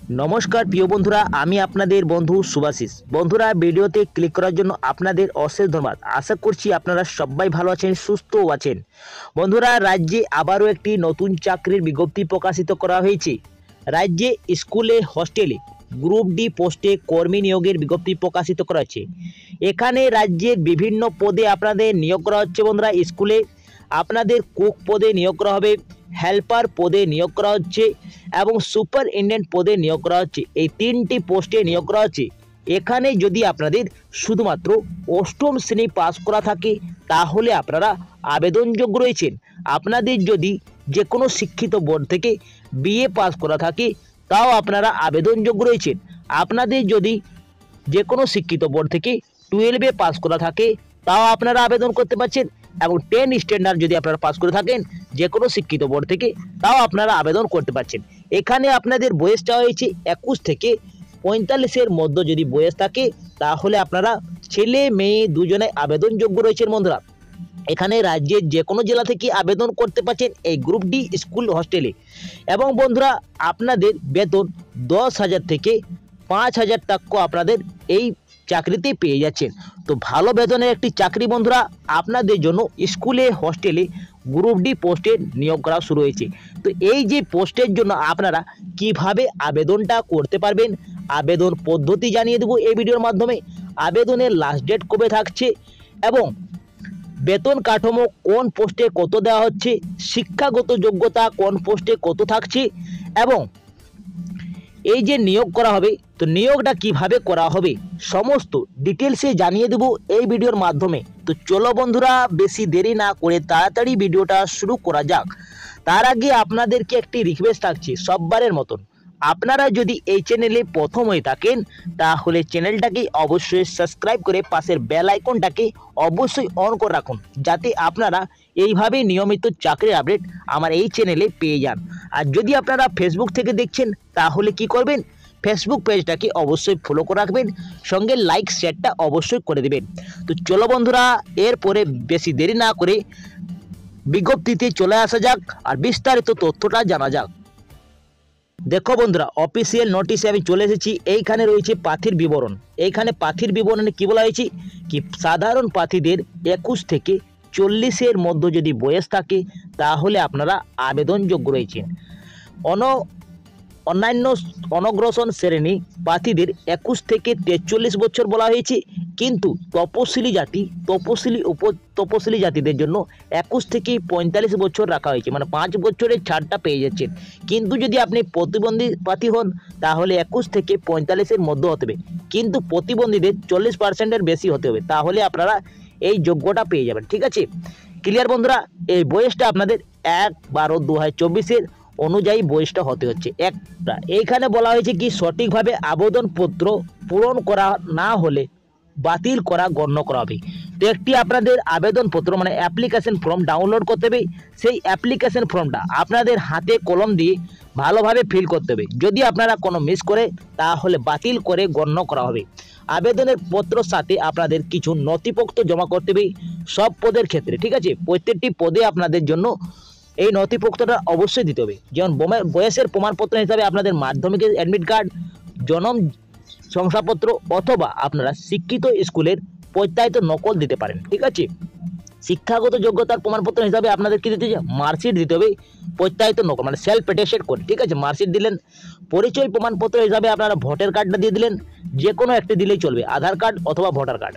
নমস্কার প্রিয় বন্ধুরা, আমি আপনাদের বন্ধু শুভাশিস। বন্ধুরা, ভিডিওতে ক্লিক করার জন্য আপনাদের অশেষ ধন্যবাদ। আশা করছি আপনারা সবাই ভালো আছেন, সুস্থও আছেন। বন্ধুরা, রাজ্যে আবারও একটি নতুন চাকরির বিজ্ঞপ্তি প্রকাশিত করা হয়েছে। রাজ্যে স্কুলে হোস্টেলে গ্রুপ ডি পোস্টে কর্মী নিয়োগের বিজ্ঞপ্তি প্রকাশিত করা হচ্ছে। এখানে রাজ্যের বিভিন্ন পদে আপনাদের নিয়োগ করা হচ্ছে। বন্ধুরা, স্কুলে আপনাদের কুক পদে নিয়োগ করা হবে, হেল্পার পদে নিয়োগ করা হচ্ছে এবং সুপারিনটেন্ডেন্ট পদে নিয়োগ করা হচ্ছে। এই তিনটি পোস্টে নিয়োগ করা হচ্ছে। এখানে যদি আপনাদের শুধুমাত্র অষ্টম শ্রেণী পাস করা থাকে তাহলে আপনারা আবেদনযোগ্য রয়েছেন। আপনাদের যদি যে কোনো শিক্ষিত বোর্ড থেকে বিএ পাস করা থাকে তাও আপনারা আবেদনযোগ্য রয়েছেন। আপনাদের যদি যে কোনো শিক্ষিত বোর্ড থেকে 12 পাস করা থাকে তাও আপনারা আবেদন করতে পারছেন এবং 10 স্ট্যান্ডার্ড যদি আপনারা পাস করে থাকেন যে কোনো শিক্ষিত বোর্ড থেকে তাও আপনারা আবেদন করতে পারছেন। এখানে আপনাদের বয়স চাওয়া হয়েছে 21 থেকে 45-এর মধ্যে যদি বয়স থাকে তাহলে আপনারা ছেলে মেয়ে দুজনে আবেদনযোগ্য রয়েছেন। বন্ধুরা, এখানে রাজ্যের যে কোনো জেলা থেকে আবেদন করতে পারছেন এই গ্রুপ ডি স্কুল হোস্টেলে। এবং বন্ধুরা, আপনাদের বেতন 10,000 থেকে 5,000 টাকা আপনাদের এই চাকরিতে পেয়ে যাচ্ছেন। তো ভালো বেতনের একটি চাকরি বন্ধুরা আপনাদের জন্য স্কুলে হোস্টেলে গ্রুপ ডি পোস্টে নিয়োগ করা শুরু হয়েছে। তো এই যে পোস্টের জন্য আপনারা কিভাবে আবেদনটা করতে পারবেন, আবেদন পদ্ধতি জানিয়ে দেবো এই ভিডিওর মাধ্যমে। আবেদনের লাস্ট ডেট কবে থাকছে এবং বেতন কাঠামো কোন পোস্টে কত দেওয়া হচ্ছে, শিক্ষাগত যোগ্যতা কোন পোস্টে কত থাকছে এবং এই যে নিয়োগ করা হবে তো নিয়োগটা কিভাবে করা হবে সমস্ত ডিটেলসে জানিয়ে দেব এই ভিডিওর মাধ্যমে। তো চলো বন্ধুরা, বেশি দেরি না করে তাড়াতাড়ি ভিডিওটা শুরু করা যাক। তার আগে আপনাদেরকে একটি রিকোয়েস্ট থাকছে সববারের মতন, আপনারা যদি এই চ্যানেলে প্রথম হয়ে থাকেন তাহলে চ্যানেলটাকে অবশ্যই সাবস্ক্রাইব করে পাশের বেল আইকনটাকে অবশ্যই অন করে রাখুন, যাতে আপনারা এইভাবে নিয়মিত চাকরির আপডেট আমার এই চ্যানেলে পেয়ে যান। আর যদি আপনারা ফেসবুক থেকে দেখছেন তাহলে কি করবেন, ফেসবুক পেজটাকে অবশ্যই ফলো করে রাখবেন, সঙ্গে লাইক শেয়ারটা অবশ্যই করে দেবেন। তো চলো বন্ধুরা, এরপরে বেশি দেরি না করে বিজ্ঞপ্তিতে চলে আসা যাক আর বিস্তারিত তথ্যটা জানা যাক। দেখো বন্ধুরা, অফিসিয়াল নোটিশে আমি চলে এসেছি। এইখানে রয়েছে প্রার্থীর বিবরণ। এইখানে প্রার্থীর বিবরণে কি বলা হয়েছে কি সাধারণ প্রার্থীদের 21 থেকে 40-এর মধ্যে যদি বয়স থাকে তাহলে আপনারা আবেদনযোগ্য রয়েছেন। অন্যান্য অনগ্রসর শ্রেণী প্রার্থীদের 21 থেকে 43 বছর বলা হয়েছে, কিন্তু তপশিলি জাতিদের জন্য 21 থেকে 45 বছর রাখা হয়েছে, মানে 5 বছরের ছাড়টা পেয়ে যাচ্ছেন। কিন্তু যদি আপনি প্রতিবন্ধী প্রার্থী হন তাহলে 21 থেকে 45-এর মধ্যে হতে হবে, কিন্তু প্রতিবন্ধীদের 40%-এর বেশি হতে হবে, তাহলে আপনারা এই যোগ্যটা পেয়ে যাবেন। ঠিক আছে, ক্লিয়ার বন্ধুরা? এই বয়সটা আপনাদের 1/12/2024-এর অনুযায়ী বয়সটা হতে হচ্ছে একটা। এইখানে বলা হয়েছে কি সঠিকভাবে আবেদনপত্র পূরণ করা না হলে বাতিল করা গণ্য করা হবে। তো একটি আপনাদের আবেদনপত্র মানে অ্যাপ্লিকেশন ফর্ম ডাউনলোড করতে হবে। সেই অ্যাপ্লিকেশন ফর্মটা আপনাদের হাতে কলম দিয়ে ভালোভাবে ফিল করতে হবে। যদি আপনারা কোনো মিস করে তাহলে বাতিল করে গণ্য করা হবে। আবেদনের পত্রের সাথে আপনাদের কিছু নথিপত্র জমা করতে হবে সব পদের ক্ষেত্রে। ঠিক আছে, প্রত্যেকটি পদে আপনাদের জন্য এই নথিপত্রটা অবশ্যই দিতে হবে। যেমন বয়সের প্রমাণপত্র হিসাবে আপনাদের মাধ্যমিকের অ্যাডমিট কার্ড, জন্ম শংসাপত্র অথবা আপনারা শিক্ষিত স্কুলের প্রত্যায়িত নকল দিতে পারেন। ঠিক আছে, শিক্ষাগত যোগ্যতার প্রমাণপত্র হিসাবে আপনাদের কি দিতে হবে, মার্কশিট দিতে হবে প্রত্যায়িত নকল, মানে সেলফ অ্যাটেস্টেড করে। ঠিক আছে, মার্কশিট দিলেন। পরিচয় প্রমাণপত্র হিসাবে আপনারা ভোটার কার্ডটা দিয়ে দিলেন, যে কোনো একটি দিলেই চলবে, আধার কার্ড অথবা ভোটার কার্ড।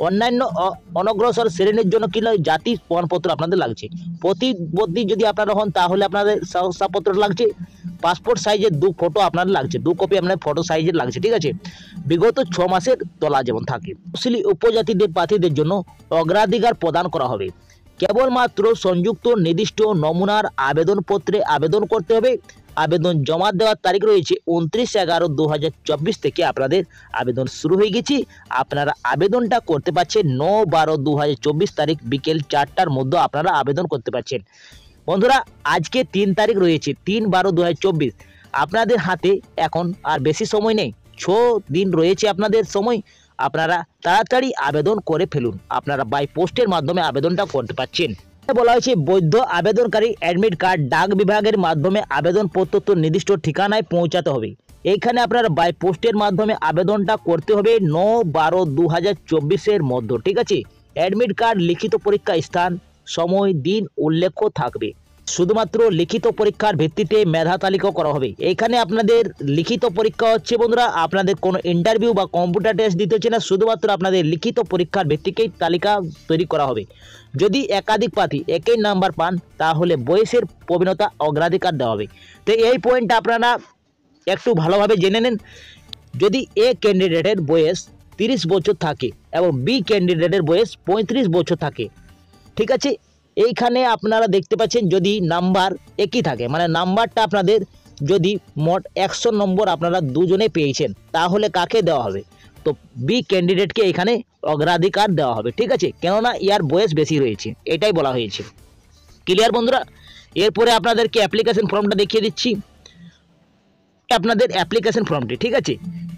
অন্যান্য অনগ্রসর শ্রেণীর জন্য কি জাতি প্রমাণপত্র আপনাদের লাগছে। প্রতিবন্ধী যদি আপনারা হন তাহলে আপনাদের শংসাপত্র লাগছে, পাসপোর্ট সাইজের 2 ফটো আপনার লাগছে, 2 কপি আপনার ফটো সাইজের লাগছে। ঠিক আছে, বিগত 6 মাসের তোলা যেমন থাকে। তফসিলি উপজাতিদের প্রার্থীদের জন্য অগ্রাধিকার প্রদান করা হবে। কেবলমাত্র সংযুক্ত নির্দিষ্ট নমুনার আবেদনপত্রে আবেদন করতে হবে। আবেদন জমা দেওয়ার তারিখ রয়েছে 29/11/2024 থেকে আপনাদের আবেদন শুরু হয়ে গেছে। আপনারা আবেদনটা করতে পারছেন 9/12/2024 তারিখ বিকেল 4টার মধ্যে আপনারা আবেদন করতে পারছেন। বন্ধুরা, আজকে 3 তারিখ রয়েছে, 3/12/2024। আপনাদের হাতে এখন আর বেশি সময় নেই, 6 দিন রয়েছে আপনাদের সময়। আপনারা তাড়াতাড়ি আবেদন করে ফেলুন। আপনারা বাই পোস্টের মাধ্যমে আবেদনটা করতে পারছেন। বলা হয়েছে বৈধ আবেদনকারী অ্যাডমিট কার্ড ডাক বিভাগের মাধ্যমে আবেদনপত্র নির্দিষ্ট ঠিকানায় পৌঁছাতে হবে। এইখানে আপনারা বাই পোস্টের মাধ্যমে আবেদনটা করতে হবে 9/12/2024 মধ্যে, ঠিক আছে। অ্যাডমিট কার্ড, লিখিত পরীক্ষা স্থান, সময়, দিন উল্লেখ থাকবে। শুধুমাত্র লিখিত পরীক্ষার ভিত্তিতে মেধা তালিকা করা হবে। এখানে আপনাদের লিখিত পরীক্ষা হচ্ছে বন্ধুরা, আপনাদের কোনো ইন্টারভিউ বা কম্পিউটার টেস্ট দিতে হচ্ছে না, শুধুমাত্র আপনাদের লিখিত পরীক্ষার ভিত্তিতেই তালিকা তৈরি করা হবে। যদি একাধিক প্রার্থী একই নাম্বার পান তাহলে বয়সের প্রবীণতা অগ্রাধিকার দেওয়া হবে। তো এই পয়েন্টটা আপনারা একটু ভালোভাবে জেনে নেন। যদি এ ক্যান্ডিডেটের বয়স 30 বছর থাকে এবং বি ক্যান্ডিডেটের বয়স 35 বছর থাকে, ঠিক আছে। এইখানে আপনারা দেখতে পাচ্ছেন যদি নাম্বার একই থাকে, মানে নাম্বারটা আপনাদের যদি মোট 100 নম্বর আপনারা দুজনে পেয়েছেন তাহলে কাকে দেওয়া হবে? তো বি ক্যান্ডিডেটকে এখানে অগ্রাধিকার দেওয়া হবে, ঠিক আছে, কেননা ইয়ার বয়স বেশি রয়েছে, এটাই বলা হয়েছে। ক্লিয়ার বন্ধুরা? এরপরে আপনাদেরকে অ্যাপ্লিকেশন ফর্মটা দেখিয়ে দিচ্ছি। আপনাদের অ্যাপ্লিকেশন ফর্মটি, ঠিক আছে,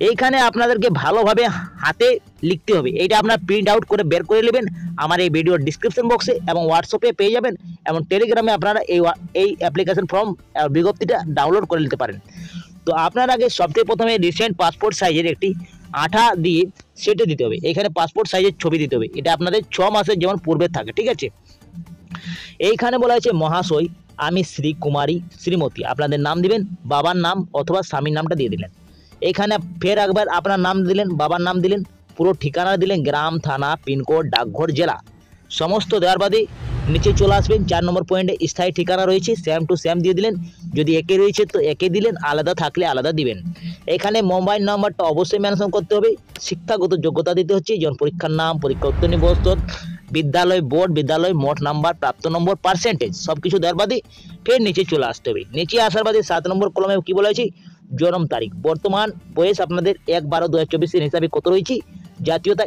এইখানে আপনাদেরকে ভালোভাবে হাতে লিখতে হবে। এইটা আপনার প্রিন্ট আউট করে বের করে নেবেন, আমার এই ভিডিওর ডিসক্রিপশন বক্সে এবং হোয়াটসঅ্যাপে পেয়ে যাবেন, এবং টেলিগ্রামে আপনারা এই অ্যাপ্লিকেশন ফর্ম বিজ্ঞপ্তিটা ডাউনলোড করে নিতে পারেন। তো আপনার আগে সবথেকে প্রথমে রিসেন্ট পাসপোর্ট সাইজের একটি আঠা দিয়ে সেটে দিতে হবে। এখানে পাসপোর্ট সাইজের ছবি দিতে হবে, এটা আপনাদের 6 মাসের যেমন পূর্বে থাকে, ঠিক আছে। এইখানে বলা হয়েছে মহাশয় আমি শ্রী কুমারী শ্রীমতী, আপনাদের নাম দিবেন, বাবার নাম অথবা স্বামীর নামটা দিয়ে দিলেন। এইখানে ফের একবার আপনার নাম দিলেন, বাবার নাম দিলেন, পুরো ঠিকানা দিলেন, গ্রাম, থানা, পিনকোড, ডাকঘর, জেলা সমস্ত দেওয়ার বাদে নিচে চলে আসবেন। 4 নম্বর পয়েন্টে স্থায়ী ঠিকানা রয়েছে, সেম টু সেম দিয়ে দিলেন, যদি একে রয়েছে তো একে দিলেন, আলাদা থাকলে আলাদা দিবেন। এখানে মোবাইল নাম্বারটা অবশ্যই মেনশন করতে হবে। শিক্ষাগত যোগ্যতা দিতে হচ্ছে, যেমন পরীক্ষার নাম, পরীক্ষা উত্তীর্ণ বছর, বিদ্যালয়, বোর্ড, বিদ্যালয়, মোট নাম্বার, প্রাপ্ত নম্বর, পার্সেন্টেজ সব কিছু দেওয়ার বাদে ফের নিচে চলে আসতে হবে। নিচে আসার বাদে 7 নম্বর কলমে কি বলা হয়েছে? জন্ম তারিখ, বর্তমান বয়স আপনাদের 1/12/2024 হিসাবে কত রয়েছে, জাতীয়তা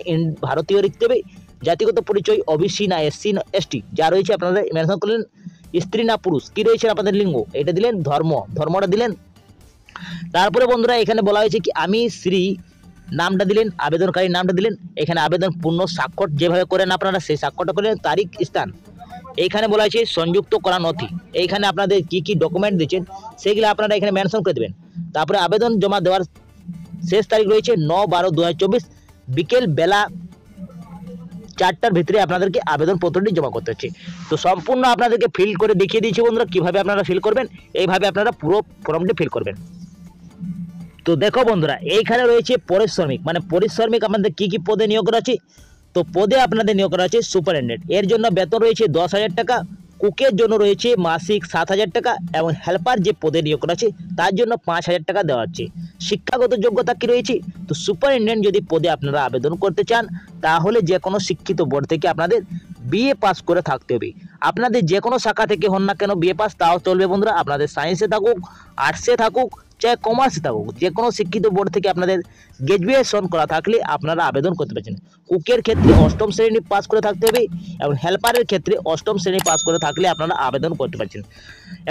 ভারতীয় লিখতে হবে, জাতিগত পরিচয় ওবিসি না এসসি না এসটি যা রয়েছে আপনারা মেনশন করলেন, স্ত্রী না পুরুষ, কি রয়েছে আপনাদের লিঙ্গ এটা দিলেন, ধর্মটা দিলেন। তারপরে বন্ধুরা এখানে বলা হয়েছে কি আমি শ্রী নামটা দিলেন, আবেদনকারীর নামটা দিলেন, এখানে আবেদন পূর্ণ স্বাক্ষর যেভাবে করেন আপনারা সেই স্বাক্ষরটা করলেন, তারিখ, স্থান। এইখানে বলা হয়েছে সংযুক্ত করা নথি, এইখানে আপনাদের কি কি ডকুমেন্ট দিচ্ছেন সেগুলো আপনারা এখানে মেনশন করে দেবেন। তারপরে আবেদন জমা দেওয়ার শেষ তারিখ রয়েছে 9/12/2024 বিকেল বেলা 4টার ভিতরে আপনাদেরকে আবেদনপত্রটি জমা করতে হচ্ছে। তো সম্পূর্ণ আপনাদেরকে ফিল করে দেখিয়ে দিয়েছি বন্ধুরা কিভাবে আপনারা ফিল করবেন, এইভাবে আপনারা পুরো ফর্মটি ফিল করবেন। তো দেখো বন্ধুরা এইখানে রয়েছে পরিশ্রমিক, মানে পরিশ্রমিক আপনাদের কি কি পদে নিয়োগ করা আছে। তো পদে আপনাদের নিয়োগ করা আছে সুপারিনটেন্ডেন্ট, এর জন্য বেতন রয়েছে 10,000 টাকা, কুকের জন্য রয়েছে মাসিক 7,000 টাকা, এবং হেল্পার যে পদে নিয়োগ করা আছে তার জন্য 5,000 টাকা দেওয়া হচ্ছে। শিক্ষাগত যোগ্যতা কি রয়েছে? তো সুপারিনটেন্ডেন্ট যদি পদে আপনারা আবেদন করতে চান তাহলে যে কোনো শিক্ষিত বোর্ড থেকে আপনাদের বিএ পাস করে থাকতে হবে। আপনাদের যে কোনো শাখা থেকে হন না কেন বিএ পাস তাও চলবে বন্ধুরা, আপনাদের সায়েন্সে থাকুক, আর্টসে থাকুক, চাहे কমার্সে থাকুক, যে কোনো শিক্ষিত বোর্ড থেকে আপনাদের গ্র্যাজুয়েশন করা থাকলে আপনারা আবেদন করতে পারছেন। কুকের ক্ষেত্রে 8ম শ্রেণী পাস করে থাকতে হবে, এবং হেল্পারের ক্ষেত্রে 8ম শ্রেণী পাস করে থাকলে আপনারা আবেদন করতে পারছেন।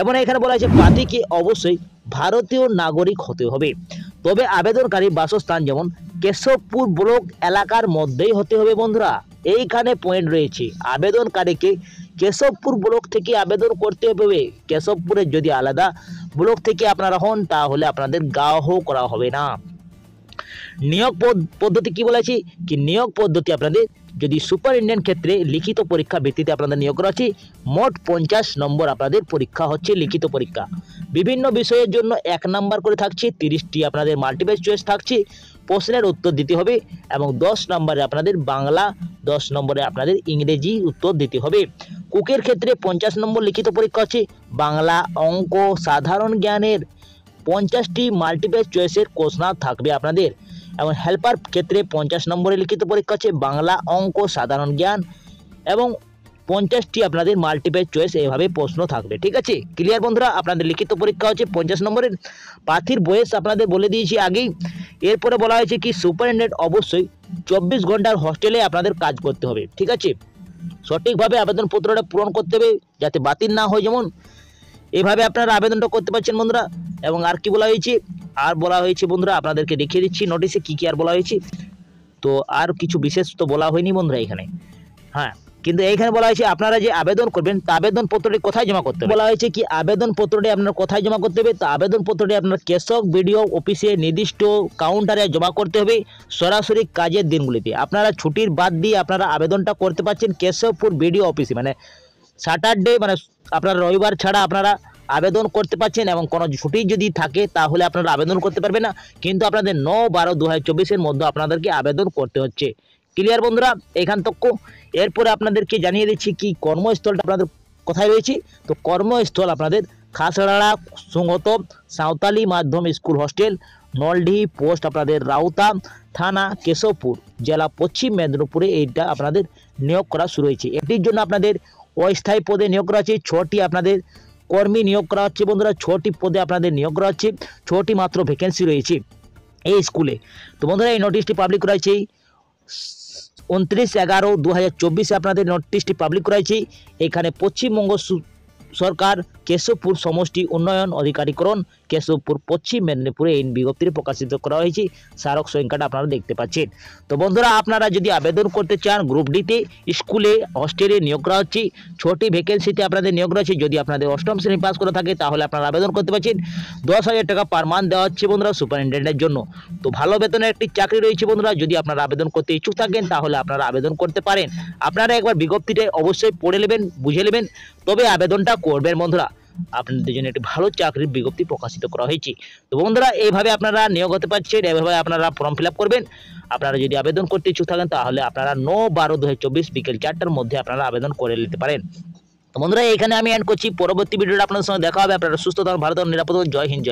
এবং এখানে বলা হয়েছে প্রার্থীকে অবশ্যই ভারতীয় নাগরিক হতে হবে, তবে আবেদনকারী বাসস্থান যেমন কেশবপুর ব্লক এলাকার মধ্যেই হতে হবে বন্ধুরা। এইখানে পয়েন্ট রয়েছে, আবেদনকারীকে কেশবপুর ব্লক থেকে আবেদন করতে হবে। কেশবপুরের যদি আলাদা ব্লক থেকে আপনারা হন তাহলে আপনাদের গাঁও করা হবে না। নিয়োগ পদ্ধতি কি বলেছি কি নিয়োগ পদ্ধতি আপনাদের যদি সুপারিনটেন্ডেন্ট ক্ষেত্রে লিখিত পরীক্ষা ভিত্তিতে আপনাদের নিয়োগ করা আছে, মোট 50 নম্বর আপনাদের পরীক্ষা হচ্ছে লিখিত পরীক্ষা। বিভিন্ন বিষয়ের জন্য 1 নাম্বার করে থাকছে, 30টি আপনাদের মাল্টিপল চয়েস থাকছে, প্রশ্নের উত্তর দিতে হবে, এবং 10 নম্বরে আপনাদের বাংলা, 10 নম্বরে আপনাদের ইংরেজি উত্তর দিতে হবে। কুকের ক্ষেত্রে 50 নম্বর লিখিত পরীক্ষা হচ্ছে, বাংলা, অঙ্ক, সাধারণ জ্ঞানের 50টি মাল্টিপল চয়েসের প্রশ্ন থাকবে আপনাদের, এবং হেল্পার ক্ষেত্রে 50 নম্বরের লিখিত পরীক্ষা আছে, বাংলা, অঙ্ক, সাধারণ জ্ঞান এবং 50টি আপনাদের মাল্টিপল চয়েস এভাবে প্রশ্ন থাকবে, ঠিক আছে। ক্লিয়ার বন্ধুরা? আপনাদের লিখিত পরীক্ষা হচ্ছে 50 নম্বরের। প্রার্থীর বয়স আপনাদের বলে দিয়েছি আগেই। এরপরে বলা হয়েছে কি সুপারিনটেন্ডেন্ট অবশ্যই 24 ঘন্টার হস্টেলে আপনাদের কাজ করতে হবে, ঠিক আছে। সঠিকভাবে আবেদনপত্রটা পূরণ করতে হবে যাতে বাতিল না হয়, যেমন এভাবে আপনারা আবেদনটা করতে পারছেন বন্ধুরা। এবং আর কি বলা হয়েছে? আর বলা হয়েছে বন্ধুরা আপনাদেরকে দেখিয়ে দিচ্ছি নোটিশে কি কি আর বলা হয়েছে। তো আর কিছু বিশেষ তো বলা হয়নি বন্ধুরা এখানে। হ্যাঁ, কিন্তু এইখানে বলা হয়েছে আপনারা যে আবেদন করবেন তা আবেদনপত্রটি কোথায় জমা করতে হবে। বলা হয়েছে কি আবেদনপত্রটি আপনার কোথায় জমা করতে হবে, তো আবেদনপত্রটি আপনার কৃষক বিডিও অফিসে নির্দিষ্ট কাউন্টারে জমা করতে হবে সরাসরি কাজের দিনগুলিতে। আপনারা ছুটির বাদ দিয়ে আপনারা আবেদনটা করতে পারছেন কেশবপুর বিডিও অফিসে, মানে স্যাটারডে মানে আপনার রবিবার ছাড়া আপনারা আবেদন করতে পারছেন, এবং কোনো ছুটি যদি থাকে তাহলে আপনারা আবেদন করতে পারবেন না, কিন্তু আপনাদের 9/12/2024 মধ্যে আপনাদেরকে আবেদন করতে হচ্ছে। ক্লিয়ার বন্ধুরা এখান তক। এরপরে আপনাদেরকে জানিয়ে দিচ্ছি কি কর্মস্থলটা আপনাদের কোথায় রয়েছে। তো কর্মস্থল আপনাদের খাসড়াড়া সংহত সাঁওতালি মাধ্যম স্কুল হোস্টেল, নলডিহি পোস্ট আপনাদের রাউতা থানা কেশবপুর জেলা পশ্চিম মেদিনীপুরে এইটা আপনাদের নিয়োগ করা শুরু হয়েছে। এটির জন্য আপনাদের অস্থায়ী পদে নিয়োগ করা হচ্ছে, 6টি আপনাদের কর্মী নিয়োগ করা হচ্ছে বন্ধুরা। 6টি পদে আপনাদের নিয়োগ করা হচ্ছে, 6টি মাত্র ভ্যাকেন্সি রয়েছে এই স্কুলে। তো বন্ধুরা এই নোটিশটি পাবলিক করা হয়েছে 29/11/2024 আপনাদের নোটিশটি পাবলিক করা হয়েছে। এখানে পশ্চিমবঙ্গ সরকার কেশবপুর সমষ্টি উন্নয়ন অধিকারীকরণ কেশবপুর পশ্চিম মেদিনীপুরে এই বিজ্ঞপ্তিটি প্রকাশিত করা হয়েছে। স্মারক সংখ্যাটা আপনারা দেখতে পাচ্ছেন। তো বন্ধুরা আপনারা যদি আবেদন করতে চান গ্রুপ ডিতে স্কুলে হোস্টেলে নিয়োগ করা হচ্ছে, 6টি ভ্যাকেন্সিতে আপনাদের নিয়োগ রয়েছে। যদি আপনাদের অষ্টম শ্রেণী পাস করা থাকে তাহলে আপনারা আবেদন করতে পারছেন। 10,000 টাকা পার মান্থ দেওয়া হচ্ছে বন্ধুরা সুপারিনটেন্ডেন্টের জন্য। তো ভালো বেতনের একটি চাকরি রয়েছে বন্ধুরা। যদি আপনারা আবেদন করতে ইচ্ছুক থাকেন তাহলে আপনারা আবেদন করতে পারেন। আপনারা একবার বিজ্ঞপ্তিটা অবশ্যই পড়ে নেবেন, বুঝে নেবেন, তবে আবেদনটা করবেন বন্ধুরা। আপনাদের জন্য একটি ভালো চাকরির বিজ্ঞপ্তি প্রকাশিত করা হয়েছে। তো বন্ধুরা এইভাবে আপনারা নিয়োগ হতে পারছেন, এইভাবে আপনারা ফর্ম ফিল আপ করবেন। আপনারা যদি আবেদন করতে ইচ্ছুক থাকেন তাহলে আপনারা 9/12/2024 বিকেল 4টার মধ্যে আপনারা আবেদন করে নিতে পারেন। তো বন্ধুরা এখানে আমি এন্ড করছি। পরবর্তী ভিডিওটা আপনাদের সঙ্গে দেখা হবে। আপনারা সুস্থ থাকুন, ভালো থাকুন, নিরাপদ থাকুন। জয় হিন্দ।